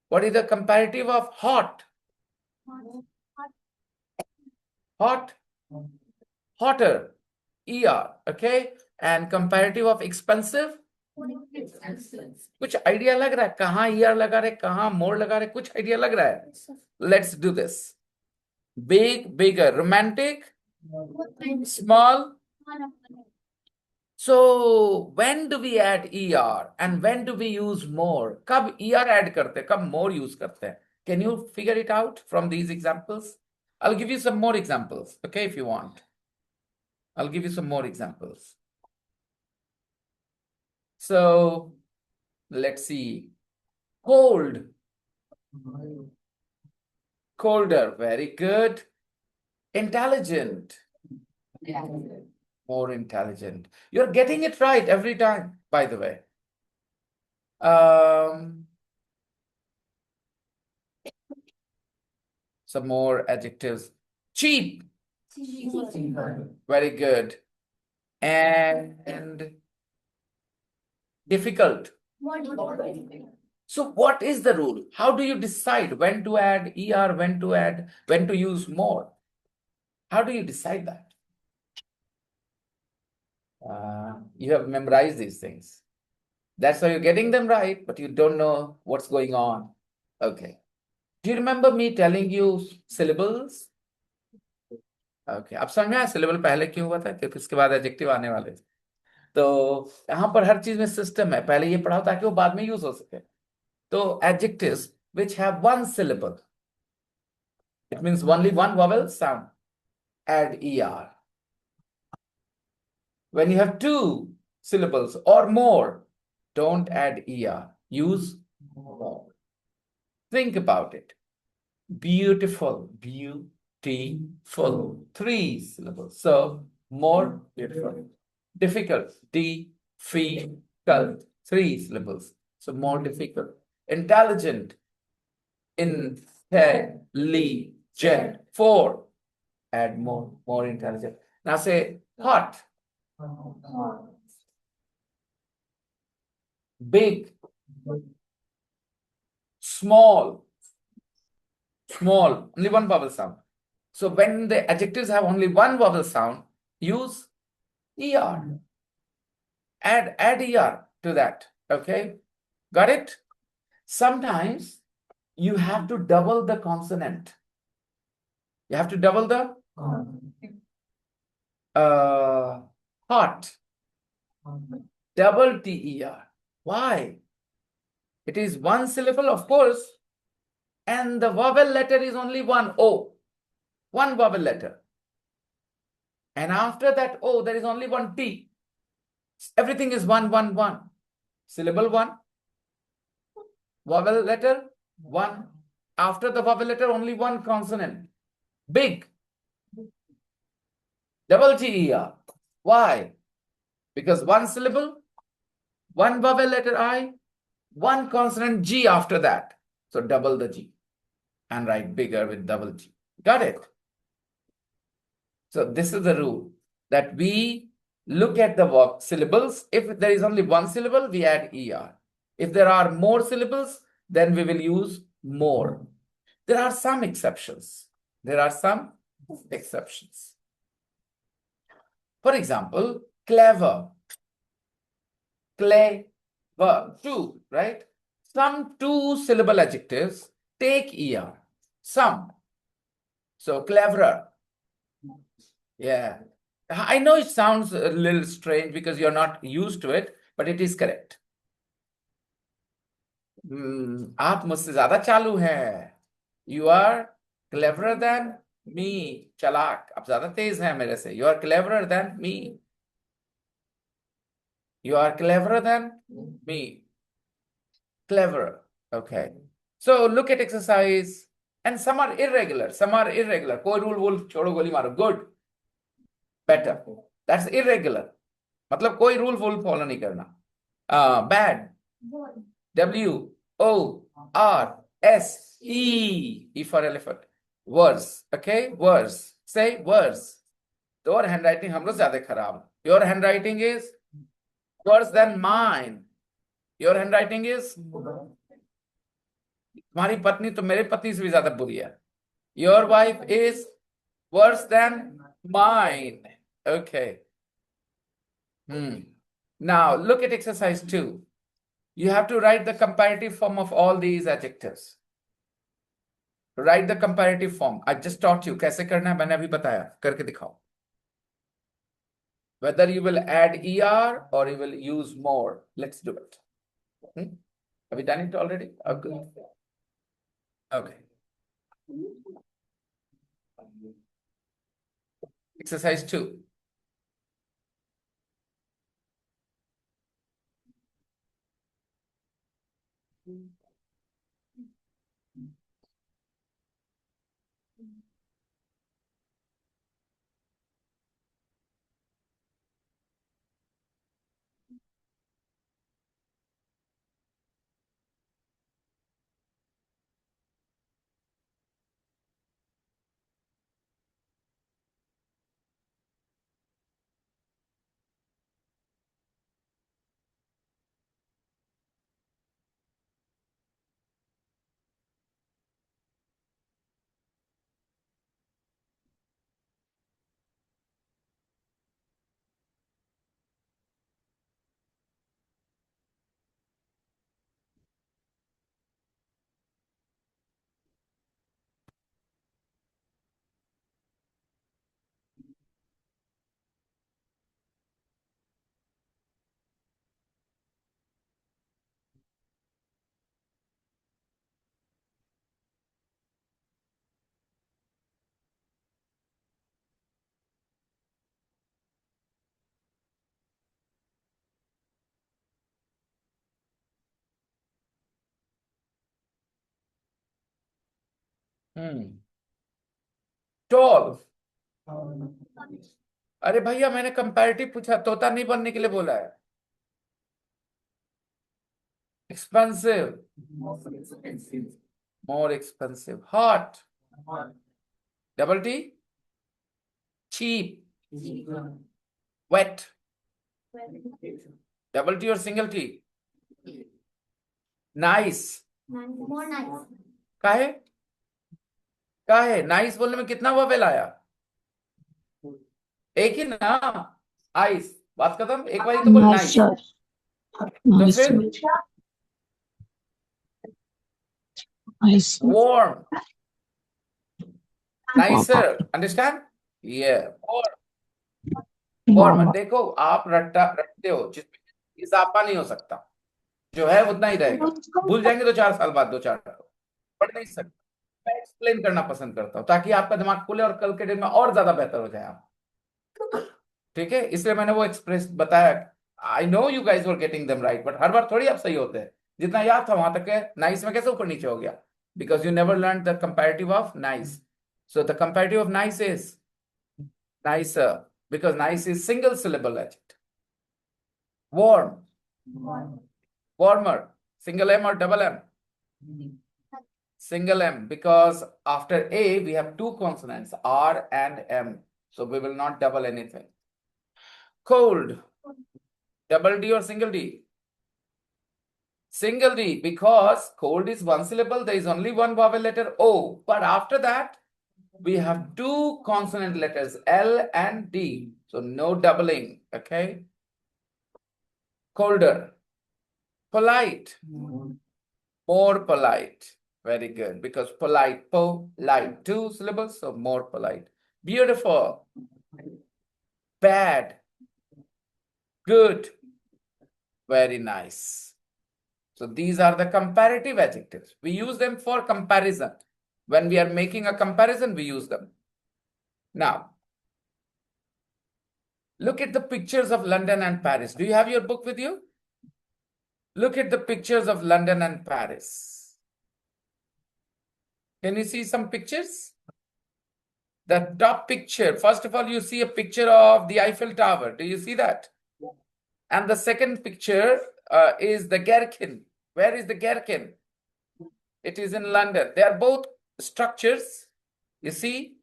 What is the comparative of hot? Hot, hotter. ER. Okay? And comparative of expensive? कुछ idea लग रहा है कहाँ ER लगा रहे कहाँ more लगा रहे कुछ आइडिया लग रहा है Let's do this. Big, bigger. Romantic? Small? So when do we add ER and when do we use more? कब ER add करते हैं कब more use करते हैं Can you figure it out from these examples? I'll give you some more examples, okay, if you want. I'll give you some more examples. So let's see. Cold. Colder. Very good. Intelligent. More intelligent. You're getting it right every time, by the way. Some more adjectives. Cheap. Very good. And difficult. So what is the rule? How do you decide when to add ER, when to use more? How do you decide that? You have memorized these things. That's why you're getting them right, but you don't know what's going on. Okay. Do you remember me telling you syllables? Okay. अब समझ में आया syllable पहले क्यों हुआ था क्योंकि उसके बाद adjective आने वाले थे तो यहाँ पर हर चीज में सिस्टम है पहले ये पढ़ाओ ताकि वो बाद में यूज हो सके तो adjectives which have one syllable it means only one vowel sound add ER. When you have two syllables or more, don't add ER. Use more. Think about it. Beautiful, beautiful. 3 syllables. So, more beautiful. Difficult, difficult. 3 syllables. So, more difficult. Intelligent, intelligent. 4. Add more intelligent. Now say hot. Big, small, only one vowel sound. So when the adjectives have only one vowel sound, use ER. Add ER to that. Okay, got it? Sometimes you have to double the consonant. You have to double the hot. Double TER. Why? It is one syllable, of course, and the vowel letter is only one O. One vowel letter. And after that O, there is only one T. Everything is one. Syllable 1. Vowel letter 1. After the vowel letter, only one consonant. Big. Double GER. Why? Because one syllable, one vowel letter I, one consonant G after that. So double the G and write bigger with double G. Got it? So this is the rule that we look at the syllables. If there is only one syllable, we add ER. If there are more syllables, then we will use more. There are some exceptions. For example, clever. Clever. 2, right? Some 2-syllable adjectives take ER. Some. So cleverer. Yeah. I know it sounds a little strange because you're not used to it, but it is correct. आप मुझसे ज्यादा चालू हैं. You are cleverer than me. चालाक. आप ज्यादा तेज हैं मेरे से. You are cleverer than me. You are cleverer than me. Cleverer. Okay. So look at exercise. And some are irregular. कोई rule वूल छोड़ो गोली मारो. Good. Better. That's irregular. मतलब कोई rule वूल follow नहीं करना. Bad. W-O-R-S-E. E for elephant. Worse. Okay? Worse. Say worse. Your handwriting हम लोग ज़्यादा खराब. Your handwriting is worse than mine. Your handwriting is तुम्हारी पत्नी तो मेरे पत्नी से भी ज्यादा बुरी है. Your wife is worse than mine. Okay. Now look at exercise 2. You have to write the comparative form of all these adjectives. Write the comparative form. I just taught you कैसे करना है, मैंने अभी बताया. करके दिखाओ. Whether you will add er or you will use more. Let's do it. Have you done it already? Okay. Okay. Exercise 2. Tall. अरे भैया मैंने कंपैरेटिव पूछा, तोता नहीं बनने के लिए बोला है. Expensive. More expensive. Hot. Double T. Cheap. Wet. Double T or single T? Nice. More nice. काहे? काहे? Nice बोलने में कितना वोवेल आया? एक ही ना. Ice. बात खत्म. एक बार ही तो बोल nice. तो फिर warm. Nicer. Understand? Yeah. Warm. देखो आप रटते हो, जिसमें इजाफा नहीं हो सकता. जो है उतना ही रहेगा. भूल जाएंगे 2-4 साल बाद, 2-4 पढ़ नहीं सकते. मैं एक्सप्लेन करना पसंद करता हूँ ताकि आपका दिमाग खुले और कल के दिन में और ज्यादा बेहतर हो जाए आप. ठीक है, इसलिए मैंने वो एक्सप्रेस बताया. I know you guys were getting them right, but हर बार थोड़ी आप सही होते हैं. जितना याद था वहां तक है. नाइस में कैसे ऊपर नीचे हो गया? Because you never learn the comparative of nice. So the comparative of nice is nicer, because nice is single syllable adjective. Warm. Warmer. Single M or double M? Single M, because after A we have two consonants, R and M. So we will not double anything. Cold. Double D or single D? Single D, because cold is one syllable. There is only one vowel letter O. But after that, we have two consonant letters L and D. So no doubling. Okay. Colder. Polite. More polite. Very good. Because polite, polite, two syllables, so more polite. Beautiful. Bad. Good. Very nice. So these are the comparative adjectives. We use them for comparison. When we are making a comparison, we use them. Now, look at the pictures of London and Paris. Do you have your book with you? Look at the pictures of London and Paris. Can you see some pictures? The top picture, first of all, you see a picture of the Eiffel Tower. Do you see that? And the second picture is the Gherkin. Where is the Gherkin? It is in London. They are both structures. You see,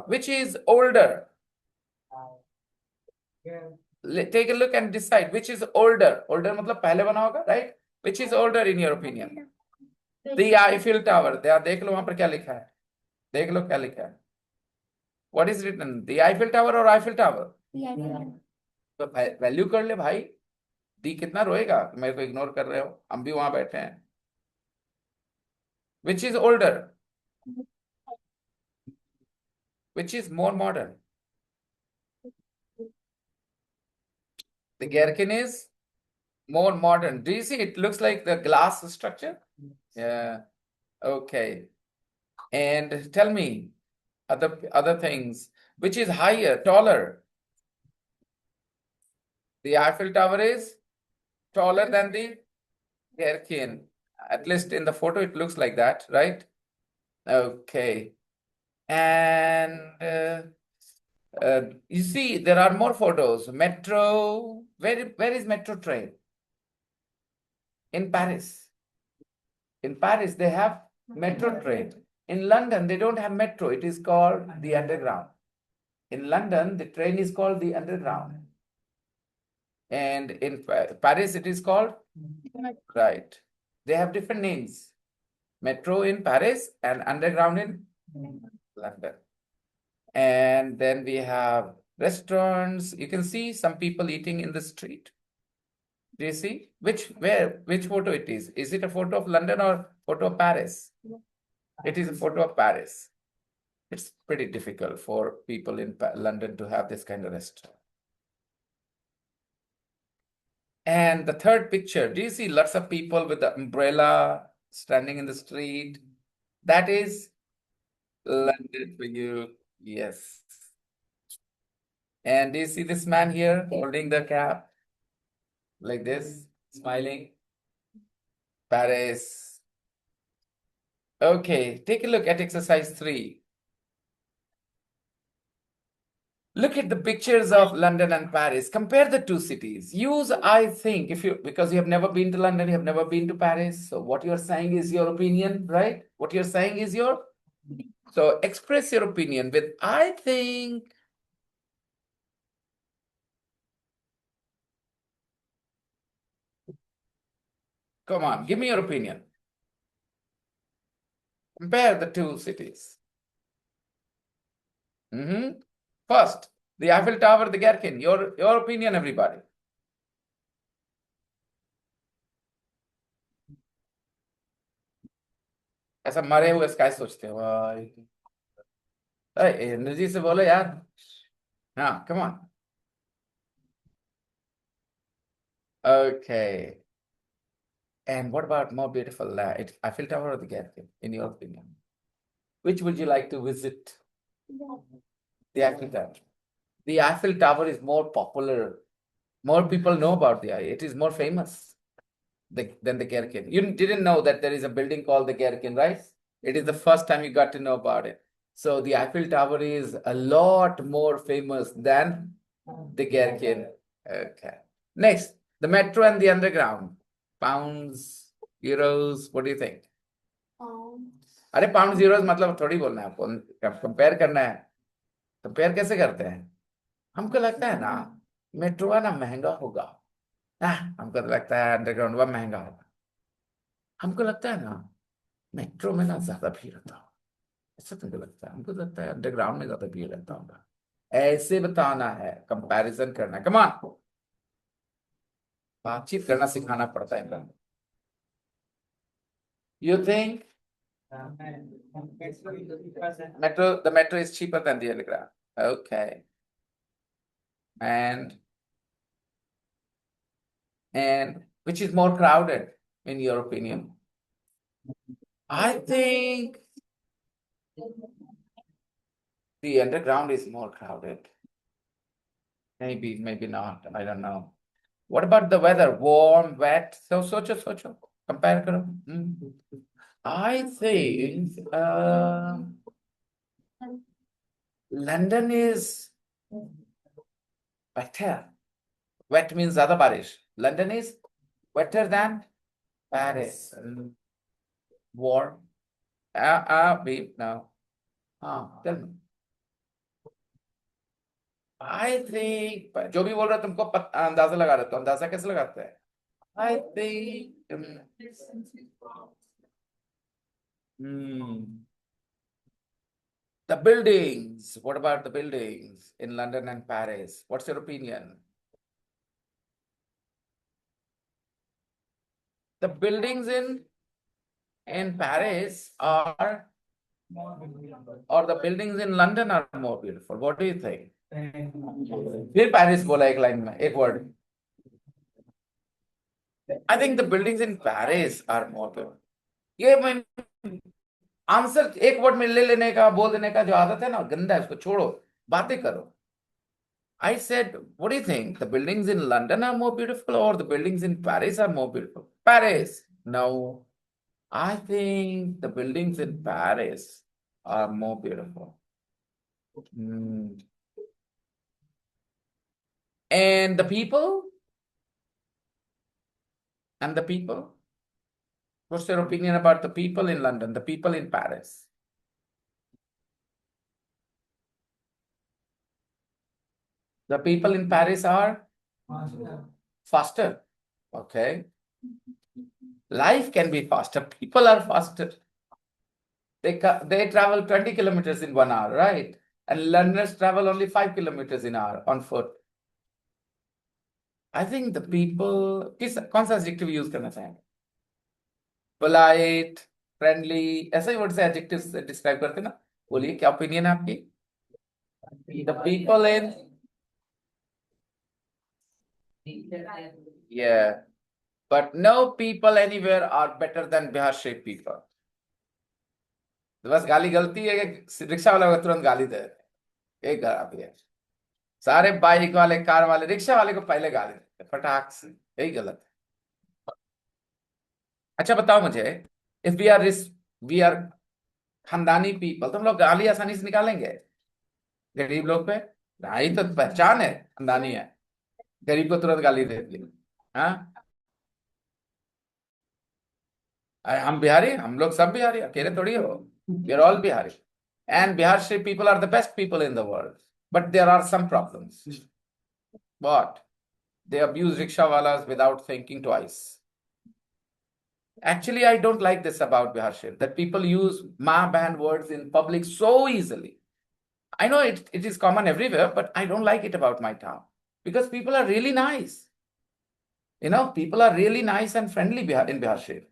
which is older? Take a look and decide which is older. Older मतलब पहले बना होगा, right? Which is older in your opinion? The Eiffel Tower. देख लो वहां पर क्या लिखा है. देख लो क्या लिखा है. What is written? The Eiffel Tower or Eiffel Tower? तो वैल्यू कर ले भाई. डी कितना रोएगा, मेरे को इग्नोर कर रहे हो, हम भी वहां बैठे हैं. Which is older? Which is more modern? The Gherkin is more modern. Do you see? It looks like the glass structure. Yeah. Okay. And tell me other things. Which is higher, taller? The Eiffel Tower is taller than the Gherkin. At least in the photo, it looks like that, right? Okay. And you see, there are more photos. Metro. Where is metro train? In Paris. In Paris, they have metro train. In London, they don't have metro. It is called the underground. In London, the train is called the underground. And in Paris, it is called, right. They have different names. Metro in Paris and underground in London. And then we have restaurants. You can see some people eating in the street. Do you see? Which photo it is? Is it a photo of London or photo of Paris? It is a photo of Paris. It's pretty difficult for people in London to have this kind of restaurant. And the third picture, do you see lots of people with the umbrella standing in the street? That is London for you. Yes. And do you see this man here holding the cap like this, smiling? Paris. Okay, take a look at exercise 3. Look at the pictures of London and Paris. Compare the two cities. Use I think, because you have never been to London, you have never been to Paris. So what you're saying is your opinion, right? What you're saying is your. So express your opinion with I think. Come on, give me your opinion. Compare the two cities. First, the Eiffel Tower, the Gherkin. Your opinion, everybody. ऐसा मरे हुए sky सोचते हो भाई. Energy से बोलो यार. हाँ, come on. Okay. And what about more beautiful Eiffel Tower or the Gherkin, in your opinion? Which would you like to visit? The Eiffel Tower. The Eiffel Tower is more popular. More people know about it is more famous than the Gherkin. You didn't know that there is a building called the Gherkin, right? It is the first time you got to know about it. So the Eiffel Tower is a lot more famous than the Gherkin. Okay. Next, the metro and the underground. Pounds, euros, what do you think? अरे pound euros मतलब थोड़ी बोलना है आपको, compare करना है. Compare कैसे करते हैं? हमको लगता है ना मेट्रो है ना महंगा होगा. हमको लगता है अंडरग्राउंड वह महंगा होगा. हमको लगता है ना मेट्रो में ना ज्यादा भीड़ रहता होगा. ऐसा तुमको लगता है? हमको लगता है अंडरग्राउंड में ज्यादा भीड़ रहता होगा. ऐसे बताना है, कंपैरिजन करना है. कम ऑन, बातचीत करना सिखाना पड़ता है. You think the metro is cheaper than the underground? Okay. And which is more crowded in your opinion? I think the underground is more crowded. Maybe not. I don't know. What about the weather? Warm, wet? So socho. Compare karo. I think London is wetter. Wet means ज़्यादा बारिश. London is wetter than Paris. Warm. Babe, now. Tell me. I think जो भी बोल रहा है तुमको अंदाजा लगा रहे हो, तो अंदाजा कैसे लगाते हैं? I think the buildings. What about the buildings in London and Paris? What's your opinion? The buildings in Paris are, or the buildings in London are more beautiful. What do you think? फिर Paris बोला एक line में, एक word. I think the buildings in Paris are more beautiful. ये मैं answer एक word में ले लेने का, बोल देने का जो आदत है ना, गंदा है, उसको छोड़ो, बातें करो. I said, what do you think? The buildings in London are more beautiful or the buildings in Paris are more beautiful? Paris. No. I think the buildings in Paris are more beautiful. And the people? And the people? What's your opinion about the people in London, the people in Paris? The people in Paris are faster. Okay. Life can be faster. People are faster. They travel 20 kilometers in 1 hour, right? And Londoners travel only 5 kilometers in an hour on foot. I think the people, कौन सा adjective use करना चाहेंगे? Polite, friendly, ऐसा ही word से adjectives describe करते ना? बोलिए क्या opinion है आपकी? The people in, yeah, but no people anywhere are better than Bihar Sharif people. तो बस गाली गलती है कि रिक्शा वाला को तुरंत गाली दे देते, एक खराबी है. सारे बाइक वाले, कार वाले, रिक्शा वाले को पहले गाली देते फटाक से, यही गलत है. अच्छा बताओ मुझे, इफ वी आर खानदानी पीपल, तो हम लोग गाली आसानी से निकालेंगे गरीब लोग पे? यही तो पहचान है, खानदानी है, गरीब को तुरंत गाली दे दी. हाँ, हम बिहारी, हम लोग सब बिहारी, अकेले थोड़ी हो. We are all Bihari. And Bihar Sharif people are the best people in the world. But there are some problems. What? They abuse rickshawalas without thinking twice. Actually, I don't like this about Bihar Sharif, that people use ma ban words in public so easily. I know it is common everywhere, but I don't like it about my town. Because people are really nice. People are really nice and friendly in Bihar Sharif.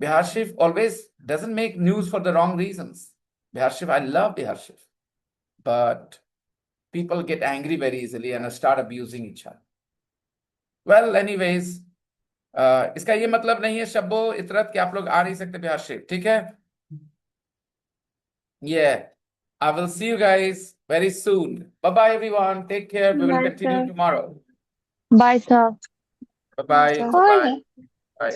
Bihar Sharif always doesn't make news for the wrong reasons. Bihar Sharif, I love Bihar Sharif. But people get angry very easily and start abusing each other. Well, anyways, इसका ये मतलब नहीं है शब्बो इतरत कि आप लोग आ नहीं सकते बिहार शरीफ, ठीक है? Yeah, I will see you guys very soon. Bye bye everyone. Take care. We will Bye, continue sir. tomorrow. Bye, sir. Bye bye. Bye. Bye bye. Bye.